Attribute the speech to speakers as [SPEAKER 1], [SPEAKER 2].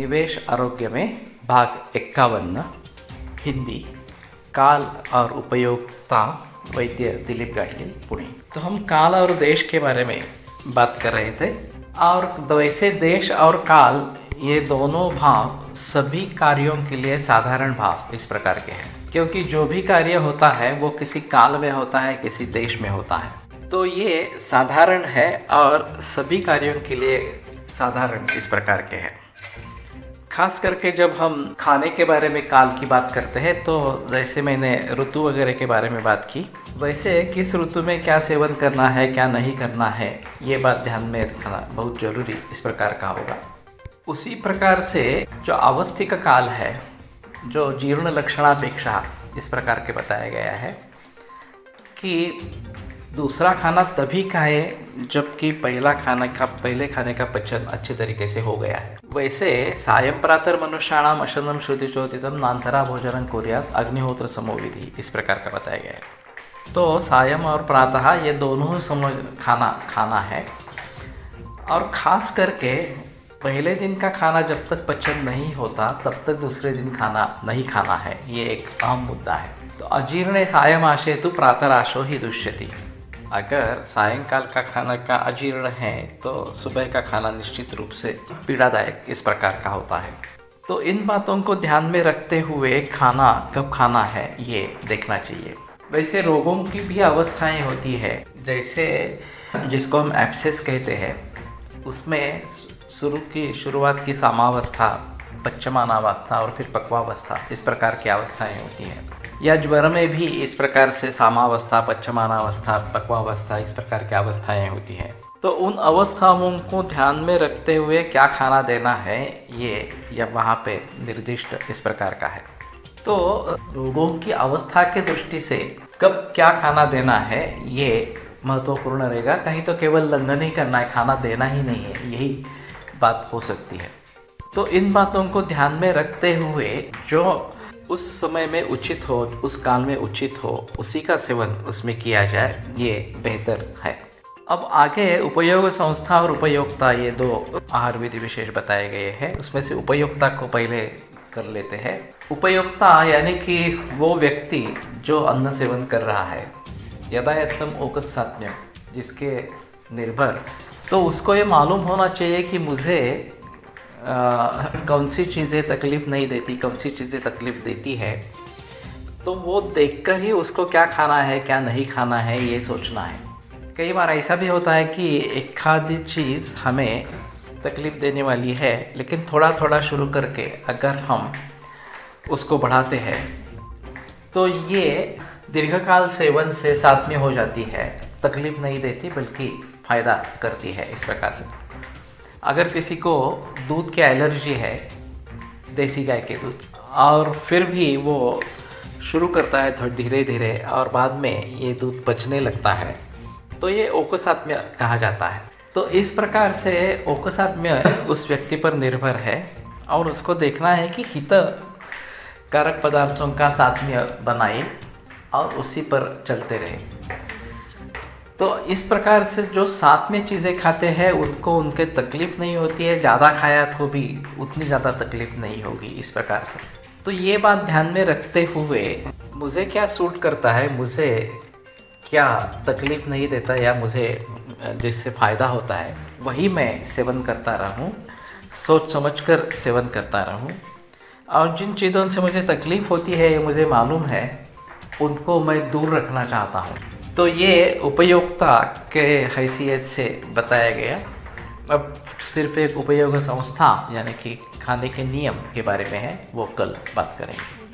[SPEAKER 1] निवेश आरोग्य में भाग 51 हिंदी काल और उपयोगिता वैद्य दिलीप गाडगिल पुणे। तो हम काल और देश के बारे में बात कर रहे थे और वैसे देश और काल ये दोनों भाव सभी कार्यों के लिए साधारण भाव इस प्रकार के हैं, क्योंकि जो भी कार्य होता है वो किसी काल में होता है, किसी देश में होता है। तो ये साधारण है और सभी कार्यों के लिए साधारण इस प्रकार के हैं। खास करके जब हम खाने के बारे में काल की बात करते हैं तो जैसे मैंने ऋतु वगैरह के बारे में बात की, वैसे किस ऋतु में क्या सेवन करना है क्या नहीं करना है ये बात ध्यान में रखना बहुत ज़रूरी इस प्रकार का होगा। उसी प्रकार से जो अवस्थिक काल है, जो जीर्ण लक्षणापेक्षा इस प्रकार के बताया गया है कि दूसरा खाना तभी खाए जबकि पहले खाने का पचन अच्छे तरीके से हो गया है। वैसे सायं प्रातः मनुष्याणाम अशनम श्रुतिचोदितम नान्तरा भोजनं कुर्यात् अग्निहोत्र समोविधि इस प्रकार का बताया गया है। तो सायं और प्रातः ये दोनों समय खाना है और ख़ास करके पहले दिन का खाना जब तक पचन नहीं होता तब तक दूसरे दिन खाना नहीं खाना है, ये एक अहम मुद्दा है। तो अजीर्णे सायमाशे तो प्रातराशो ही दुष्यति। अगर सायंकाल का खाना का अजीर्ण है तो सुबह का खाना निश्चित रूप से पीड़ादायक इस प्रकार का होता है। तो इन बातों को ध्यान में रखते हुए खाना कब खाना है ये देखना चाहिए। वैसे रोगों की भी अवस्थाएं होती है, जैसे जिसको हम एब्सेस कहते हैं, उसमें शुरुआत की सामावस्था, पश्चमानावस्था और फिर पक्वावस्था इस प्रकार की अवस्थाएं होती हैं। या ज्वर में भी इस प्रकार से सामावस्था, पश्चमानावस्था, पक्वावस्था इस प्रकार की अवस्थाएं होती हैं। तो उन अवस्थाओं को ध्यान में रखते हुए क्या खाना देना है ये या वहाँ पे निर्दिष्ट इस प्रकार का है। तो रोगों की अवस्था के दृष्टि से कब क्या खाना देना है ये महत्वपूर्ण रहेगा। कहीं तो केवल लंघन ही करना है, खाना देना ही नहीं है, यही बात हो सकती है। तो इन बातों को ध्यान में रखते हुए जो उस समय में उचित हो, उस काल में उचित हो, उसी का सेवन उसमें किया जाए, ये बेहतर है। अब आगे उपयोग संस्था और उपयोक्ता ये दो आहार विधि विशेष बताए गए हैं। उसमें से उपयोक्ता को पहले कर लेते हैं। उपयोक्ता यानी कि वो व्यक्ति जो अन्न सेवन कर रहा है, यदायत्नम ओकसात्म्यम जिसके निर्भर, तो उसको ये मालूम होना चाहिए कि मुझे कौन सी चीज़ें तकलीफ़ नहीं देती, कौन सी चीज़ें तकलीफ़ देती है। तो वो देखकर ही उसको क्या खाना है क्या नहीं खाना है ये सोचना है। कई बार ऐसा भी होता है कि एक आधी चीज़ हमें तकलीफ़ देने वाली है, लेकिन थोड़ा थोड़ा शुरू करके अगर हम उसको बढ़ाते हैं तो ये दीर्घकाल सेवन से साथ में हो जाती है, तकलीफ़ नहीं देती बल्कि फ़ायदा करती है। इस प्रकार से अगर किसी को दूध की एलर्जी है, देसी गाय के दूध, और फिर भी वो शुरू करता है थोड़ा धीरे धीरे और बाद में ये दूध पचने लगता है, तो ये ओकसात्म्य कहा जाता है। तो इस प्रकार से ओकसात्म्य उस व्यक्ति पर निर्भर है और उसको देखना है कि हितकारक पदार्थों का सात्म्य बनाए और उसी पर चलते रहे। तो इस प्रकार से जो साथ में चीज़ें खाते हैं उनको उनके तकलीफ़ नहीं होती है, ज़्यादा खाया तो भी उतनी ज़्यादा तकलीफ़ नहीं होगी इस प्रकार से। तो ये बात ध्यान में रखते हुए मुझे क्या सूट करता है, मुझे क्या तकलीफ़ नहीं देता या मुझे जिससे फ़ायदा होता है वही मैं सेवन करता रहूं, सोच समझकर सेवन करता रहूं। और जिन चीज़ों से मुझे तकलीफ़ होती है, ये मुझे मालूम है, उनको मैं दूर रखना चाहता हूँ। तो ये उपयोक्ता के हैसियत से बताया गया। अब सिर्फ एक उपयोग संस्था यानी कि खाने के नियम के बारे में है, वो कल बात करेंगे।